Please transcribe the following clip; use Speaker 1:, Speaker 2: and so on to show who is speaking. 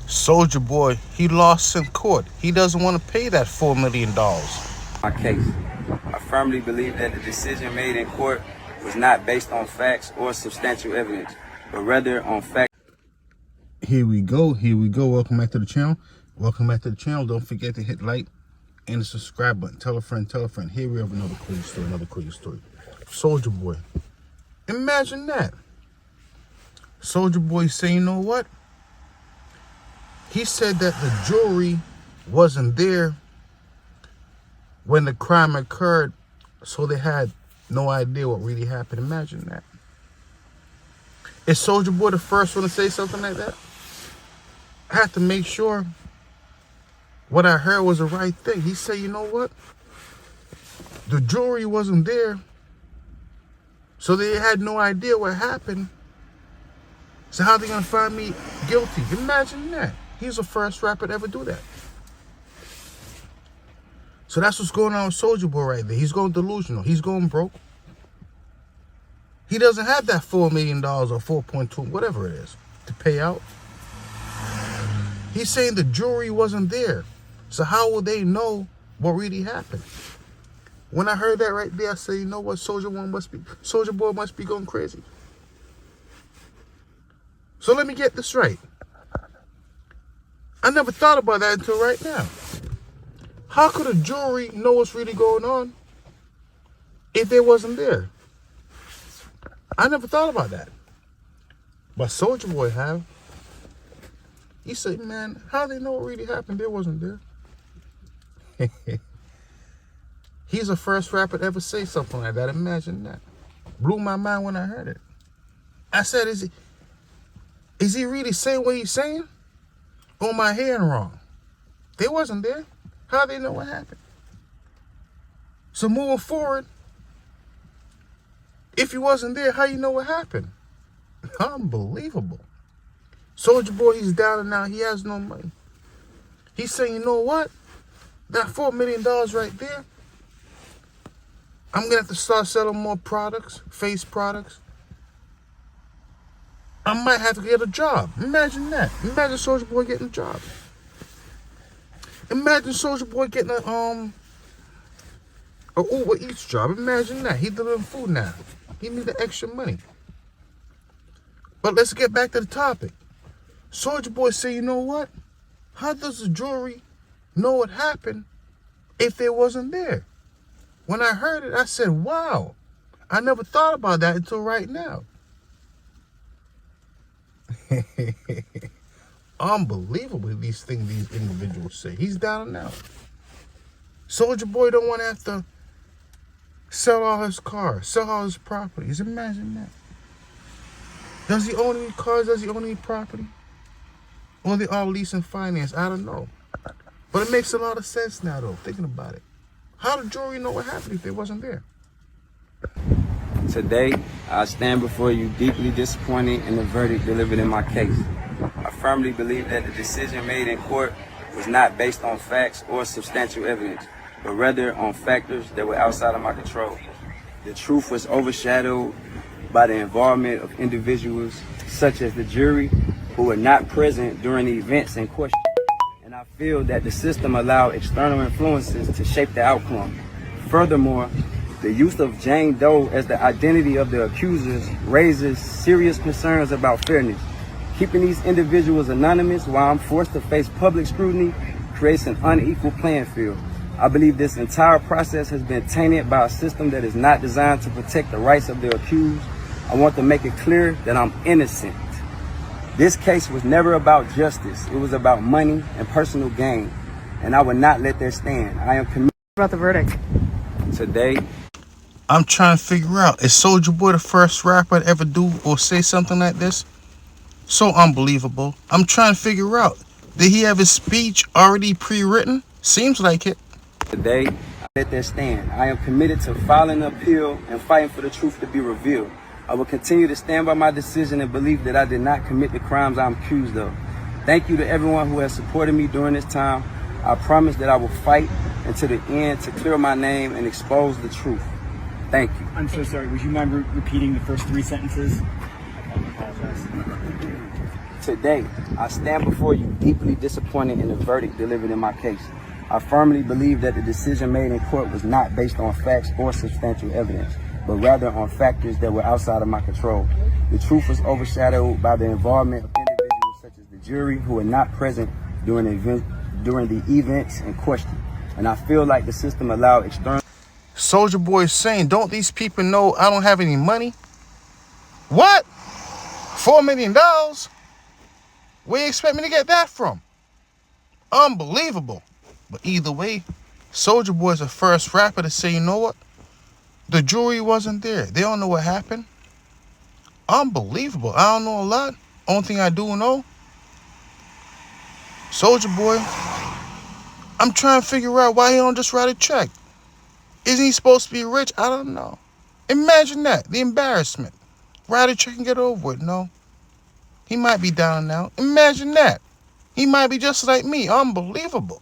Speaker 1: Soulja Boy, he lost in court. He doesn't want to pay that $4 million.
Speaker 2: My case. I firmly believe that the decision made in court was not based on facts or substantial evidence, but rather on facts.
Speaker 1: Here we go. Welcome back to the channel. Don't forget to hit like and the subscribe button. Tell a friend. Here we have another crazy story. Soulja Boy. Imagine that. Soulja Boy saying, you know what? He said that the jury wasn't there when the crime occurred, so they had no idea what really happened. Imagine that. Is Soulja Boy the first one to say something like that? I have to make sure what I heard was the right thing. He said, you know what? The jury wasn't there, so they had no idea what happened. So how are they going to find me guilty? Imagine that. He's the first rapper to ever do that. So that's what's going on with Soulja Boy right there. He's going delusional. He's going broke. He doesn't have that $4 million or 4.2, whatever it is, to pay out. He's saying the jury wasn't there. So how will they know what really happened? When I heard that right there, I said, you know what, Soulja Boy must be going crazy. So let me get this right. I never thought about that until right now. How could a jury know what's really going on if they wasn't there? I never thought about that. But Soulja Boy have. He said, man, how they know what really happened? They wasn't there. He's the first rapper to ever say something like that. Imagine that. Blew my mind when I heard it. I said, is he really saying what he's saying? Or am I hearing wrong? They wasn't there. How they know what happened? So moving forward, if he wasn't there, how you know what happened? Unbelievable. Soulja Boy, he's down and out. He has no money. He's saying, you know what? That $4 million right there, I'm going to have to start selling more products, face products. I might have to get a job. Imagine that. Imagine Soulja Boy getting a job. Imagine Soulja Boy getting a Uber Eats job. Imagine that. He delivering food now. He need the extra money. But let's get back to the topic. Soulja Boy say, you know what? How does the jury know what happened if they wasn't there? When I heard it, I said, wow. I never thought about that until right now. Unbelievable, these things these individuals say. He's down and out. Soulja Boy don't want to have to sell all his cars, sell all his properties. Imagine that. Does he own any cars? Does he own any property? Or they all lease and finance? I don't know. But it makes a lot of sense now, though, thinking about it. How did the jury know what happened if they wasn't there?
Speaker 2: Today, I stand before you deeply disappointed in the verdict delivered in my case. I firmly believe that the decision made in court was not based on facts or substantial evidence, but rather on factors that were outside of my control. The truth was overshadowed by the involvement of individuals such as the jury who were not present during the events in question. And I feel that the system allowed external influences to shape the outcome. Furthermore, the use of Jane Doe as the identity of the accusers raises serious concerns about fairness. Keeping these individuals anonymous while I'm forced to face public scrutiny creates an unequal playing field. I believe this entire process has been tainted by a system that is not designed to protect the rights of the accused. I want to make it clear that I'm innocent. This case was never about justice. It was about money and personal gain. And I would not let that stand. I am committed
Speaker 3: About the verdict.
Speaker 2: today.
Speaker 1: I'm trying to figure out, is Soulja Boy the first rapper to ever do or say something like this? So unbelievable. I'm trying to figure out, did he have his speech already pre-written? Seems like it.
Speaker 2: Today, I let that stand. I am committed to filing an appeal and fighting for the truth to be revealed. I will continue to stand by my decision and believe that I did not commit the crimes I'm accused of. Thank you to everyone who has supported me during this time. I promise that I will fight until the end to clear my name and expose the truth. Thank you.
Speaker 4: I'm so sorry. Would you mind repeating the first three sentences? I apologize.
Speaker 2: Today, I stand before you deeply disappointed in the verdict delivered in my case. I firmly believe that the decision made in court was not based on facts or substantial evidence, but rather on factors that were outside of my control. The truth was overshadowed by the involvement of individuals such as the jury who were not present during the events in question. And I feel like the system allowed external...
Speaker 1: Soulja Boy is saying, don't these people know I don't have any money? What? $4 million? Where you expect me to get that from? Unbelievable. But either way, Soulja Boy is the first rapper to say, you know what? The jury wasn't there. They don't know what happened. Unbelievable. I don't know a lot. Only thing I do know, Soulja Boy, I'm trying to figure out why he don't just write a check. Isn't he supposed to be rich? I don't know. Imagine that. The embarrassment. Write a check and get over it. No. He might be down now. Imagine that. He might be just like me. Unbelievable.